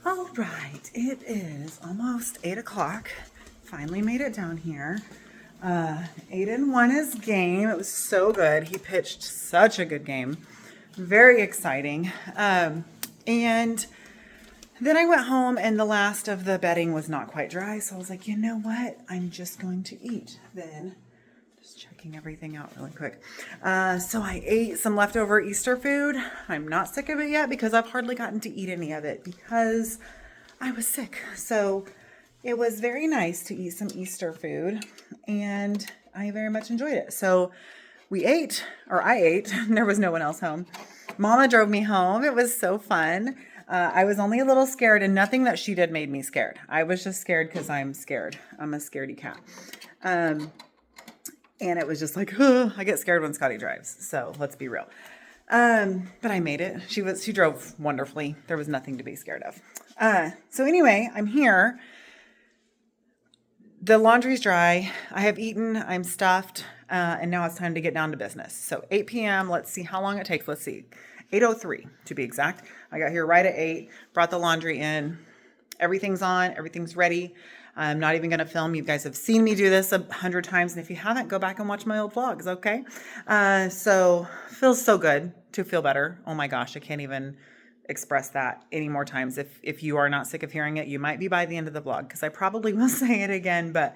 All right, it is almost 8 o'clock. Finally made it down here. Aiden won his game. It was so good. He pitched such a good game. Very exciting. And then I went home and the last of the bedding was not quite dry. So I was like, you know what? I'm just going to eat then. Just checking everything out really quick. So I ate some leftover Easter food. I'm not sick of it yet because I've hardly gotten to eat any of it because I was sick. So it was very nice to eat some Easter food and I very much enjoyed it. So we ate, or I ate, there was no one else home. Mama drove me home. It was so fun. I was only a little scared and nothing that she did made me scared. I was just scared because I'm scared. I'm a scaredy cat. And it was just like, I get scared when Scotty drives. So let's be real. But I made it. She drove wonderfully. There was nothing to be scared of. So anyway, I'm here. The laundry's dry. I have eaten. I'm stuffed. And now it's time to get down to business. So 8 p.m. Let's see how long it takes. Let's see. 8:03 to be exact. I got here right at 8. Brought the laundry in. Everything's on. Everything's ready. I'm not even going to film. You guys have seen me do this 100 times. And if you haven't, go back and watch my old vlogs, okay? So feels so good to feel better. Oh my gosh, I can't even express that any more times. If you are not sick of hearing it, you might be by the end of the vlog because I probably will say it again, but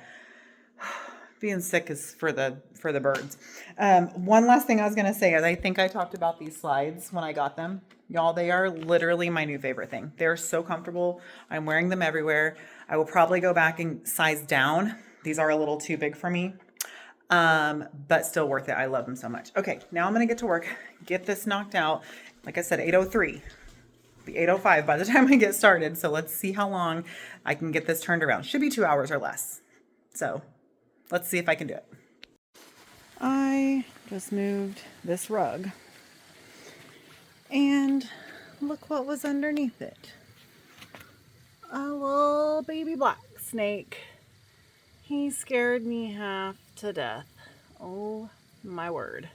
being sick is for the birds. One last thing I was going to say is I think I talked about these slides when I got them. Y'all, they are literally my new favorite thing. They're so comfortable. I'm wearing them everywhere. I will probably go back and size down. These are a little too big for me, but still worth it. I love them so much. Okay, now I'm going to get to work, get this knocked out. Like I said, 8:03. Be 8:05 by the time I get started. So let's see how long I can get this turned around. Should be 2 hours or less. So let's see if I can do it. I just moved this rug. And look what was underneath it. A little baby black snake. He scared me half to death. Oh my word.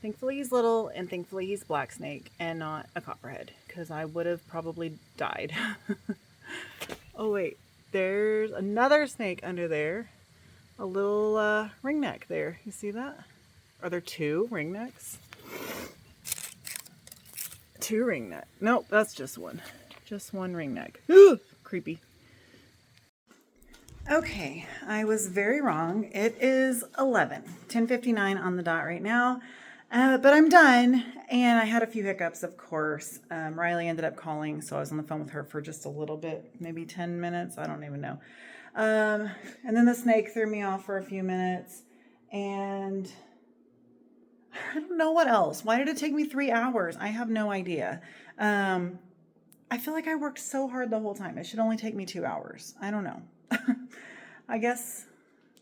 Thankfully he's little and thankfully he's black snake and not a copperhead because I would have probably died. Oh wait, there's another snake under there. A little ringneck there. You see that? Are there two ringnecks? Two ringneck. Nope, that's just one. Just one ringneck. Ooh, creepy. Okay, I was very wrong. It is 10:59 on the dot right now. But I'm done, and I had a few hiccups, of course. Riley ended up calling, so I was on the phone with her for just a little bit, maybe 10 minutes. I don't even know. And then the snake threw me off for a few minutes, and I don't know what else. Why did it take me 3 hours? I have no idea. I feel like I worked so hard the whole time. It should only take me 2 hours. I don't know. I guess,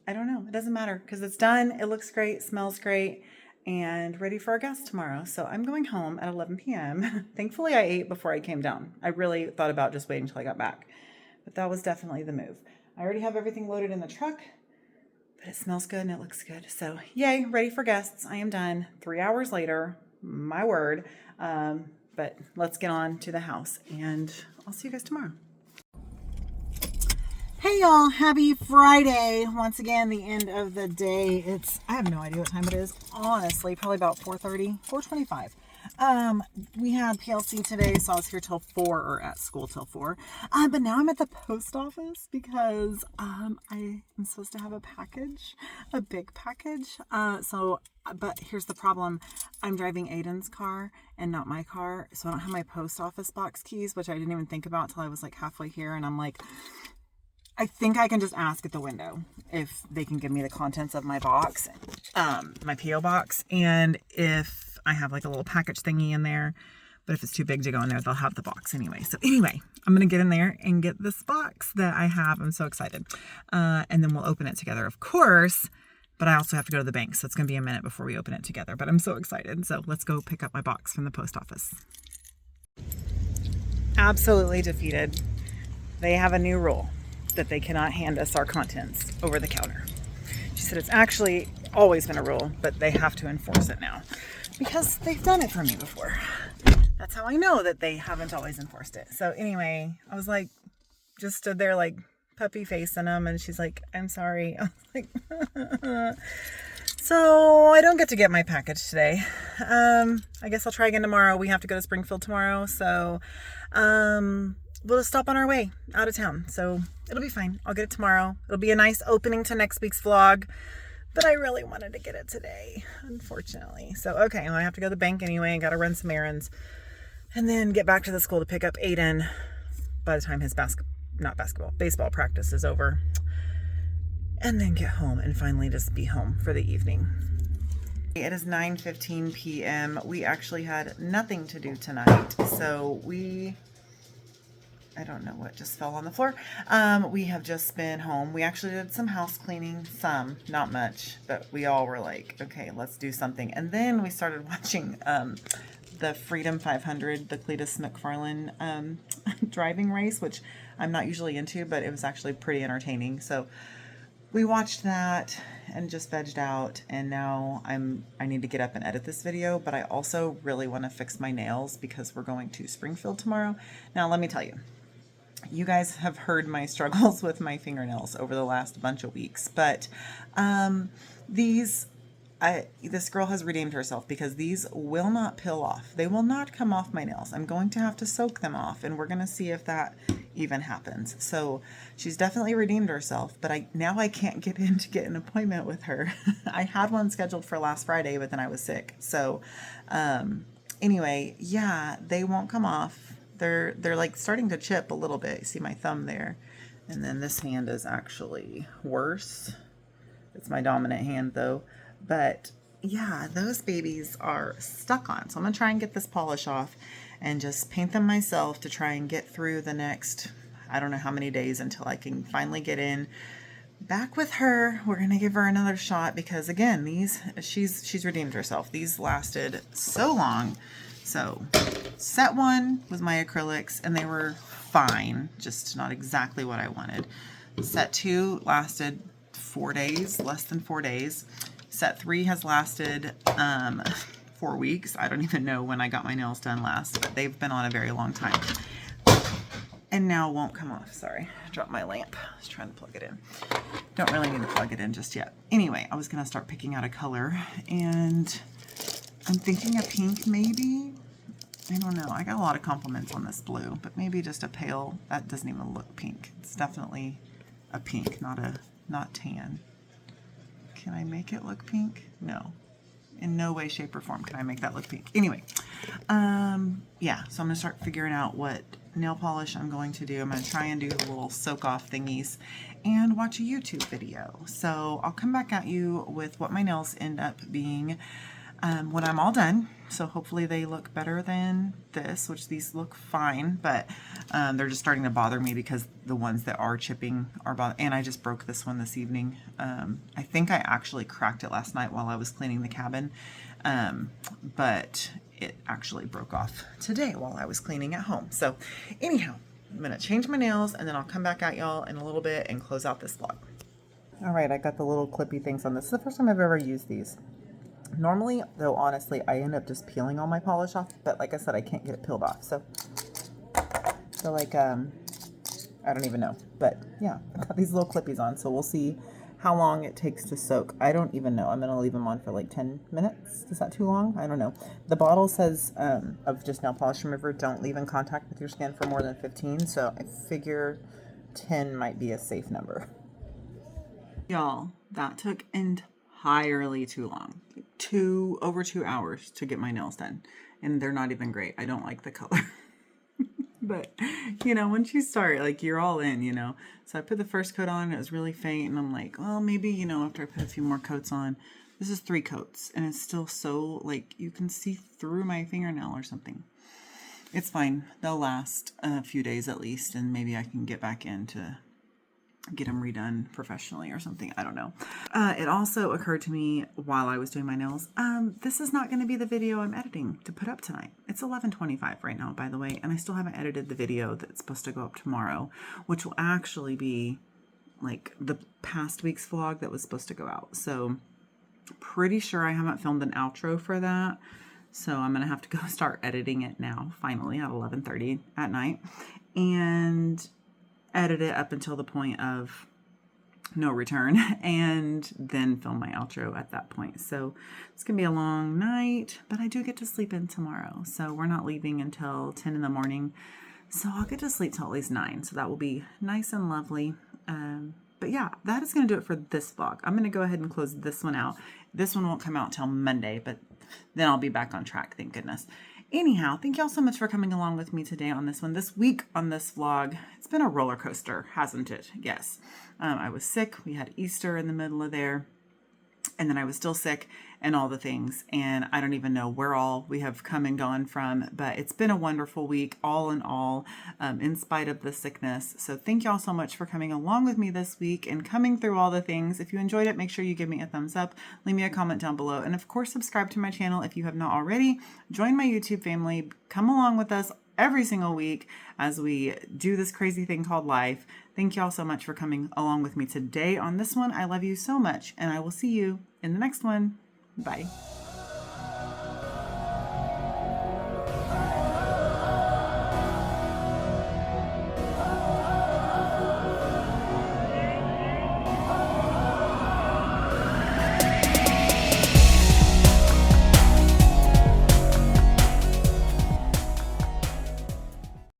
I don't know. It doesn't matter because it's done. It looks great, smells great, and ready for our guests tomorrow. So I'm going home at 11 p.m. Thankfully, I ate before I came down. I really thought about just waiting until I got back, but that was definitely the move. I already have everything loaded in the truck, but it smells good and it looks good. So yay, ready for guests. I am done. 3 hours later, my word. But let's get on to the house and I'll see you guys tomorrow. Hey y'all, happy Friday. Once again, the end of the day. I have no idea what time it is. Honestly, probably about 4:30, 4:25. We had PLC today, so I was here till 4, or at school till 4. But now I'm at the post office because I am supposed to have a package, a big package. But here's the problem. I'm driving Aiden's car and not my car, so I don't have my post office box keys, which I didn't even think about till I was like halfway here, and I'm like, I think I can just ask at the window if they can give me the contents of my box, my P.O. box, and if I have like a little package thingy in there. But if it's too big to go in there, they'll have the box anyway. So anyway, I'm going to get in there and get this box that I have. I'm so excited. And then we'll open it together, of course. But I also have to go to the bank, so it's going to be a minute before we open it together. But I'm so excited. So let's go pick up my box from the post office. Absolutely defeated. They have a new rule that they cannot hand us our contents over the counter. She said it's actually always been a rule, but they have to enforce it now because they've done it for me before. That's how I know that they haven't always enforced it. So anyway, I was like, just stood there like puppy facing them, and she's like, I'm sorry. I was like, so I don't get to get my package today. I guess I'll try again tomorrow. We have to go to Springfield tomorrow, so we'll just stop on our way out of town. So it'll be fine. I'll get it tomorrow. It'll be a nice opening to next week's vlog. But I really wanted to get it today, unfortunately. So, okay, well, I have to go to the bank anyway. I got to run some errands. And then get back to the school to pick up Aiden by the time his baseball practice is over. And then get home and finally just be home for the evening. It is 9:15 p.m. We actually had nothing to do tonight. So I don't know what just fell on the floor. We have just been home. We actually did some house cleaning, not much, but we all were like, okay, let's do something. And then we started watching the Freedom 500, the Cletus McFarlane driving race, which I'm not usually into, but it was actually pretty entertaining. So we watched that and just vegged out, and now I need to get up and edit this video, but I also really want to fix my nails because we're going to Springfield tomorrow. Now, let me tell you, you guys have heard my struggles with my fingernails over the last bunch of weeks, but this girl has redeemed herself because these will not peel off. They will not come off my nails. I'm going to have to soak them off, and we're going to see if that even happens. So she's definitely redeemed herself, but now I can't get in to get an appointment with her. I had one scheduled for last Friday, but then I was sick. So anyway, yeah, they won't come off. They're like starting to chip a little bit. You see my thumb there. And then this hand is actually worse. It's my dominant hand though. But yeah, those babies are stuck on. So I'm going to try and get this polish off and just paint them myself to try and get through the next, I don't know how many days until I can finally get in back with her. We're going to give her another shot because again, she's redeemed herself. These lasted so long. So set one was my acrylics and they were fine, just not exactly what I wanted. Set two lasted 4 days, less than 4 days. Set three has lasted 4 weeks. I don't even know when I got my nails done last, but they've been on a very long time. And now won't come off. Sorry, I dropped my lamp. I was trying to plug it in. Don't really need to plug it in just yet. Anyway, I was gonna start picking out a color and I'm thinking a pink maybe. I don't know. I got a lot of compliments on this blue, but maybe just a pale. That doesn't even look pink. It's definitely a pink, not tan. Can I make it look pink? No. In no way, shape, or form can I make that look pink. Anyway, yeah, so I'm going to start figuring out what nail polish I'm going to do. I'm going to try and do the little soak-off thingies and watch a YouTube video. So I'll come back at you with what my nails end up being when I'm all done. So hopefully they look better than this, which these look fine, but they're just starting to bother me because the ones that are chipping are and I just broke this one this evening. I think I actually cracked it last night while I was cleaning the cabin, but it actually broke off today while I was cleaning at home. So anyhow, I'm going to change my nails and then I'll come back at y'all in a little bit and close out this vlog. All right, I got the little clippy things on this. This is the first time I've ever used these. Normally, though, honestly, I end up just peeling all my polish off, but like I said, I can't get it peeled off. So like, I don't even know, but yeah, I got these little clippies on, so we'll see how long it takes to soak. I don't even know. I'm going to leave them on for like 10 minutes. Is that too long? I don't know. The bottle says, of just nail polish remover, don't leave in contact with your skin for more than 15, so I figure 10 might be a safe number. Y'all, that took entirely too long. Over 2 hours to get my nails done, and they're not even great. I don't like the color. But, you know, once you start, like, you're all in, you know. So I put the first coat on, it was really faint, and I'm like, well, maybe, you know, after I put a few more coats on. This is 3 coats, and it's still so, like, you can see through my fingernail or something. It's fine. They'll last a few days at least, and maybe I can get back in to get them redone professionally or something. I don't know. It also occurred to me while I was doing my nails, this is not going to be the video I'm editing to put up tonight. It's 11:25 right now, by the way, and I still haven't edited the video that's supposed to go up tomorrow, which will actually be like the past week's vlog that was supposed to go out. So pretty sure I haven't filmed an outro for that. So I'm going to have to go start editing it now, finally, at 11:30 at night, and edit it up until the point of no return, and then film my outro at that point. So it's gonna be a long night, but I do get to sleep in tomorrow. So we're not leaving until 10 in the morning. So I'll get to sleep till at least 9. So that will be nice and lovely. But yeah, that is going to do it for this vlog. I'm going to go ahead and close this one out. This one won't come out till Monday, but then I'll be back on track, thank goodness. Anyhow, thank y'all so much for coming along with me today on this one. This week on this vlog, it's been a roller coaster, hasn't it? Yes. I was sick. We had Easter in the middle of there. And then I was still sick and all the things. And I don't even know where all we have come and gone from. But it's been a wonderful week, all in all, in spite of the sickness. So thank y'all so much for coming along with me this week and coming through all the things. If you enjoyed it, make sure you give me a thumbs up. Leave me a comment down below. And of course, subscribe to my channel if you have not already. Join my YouTube family. Come along with us every single week as we do this crazy thing called life. Thank y'all so much for coming along with me today on this one. I love you so much, and I will see you in the next one. Bye.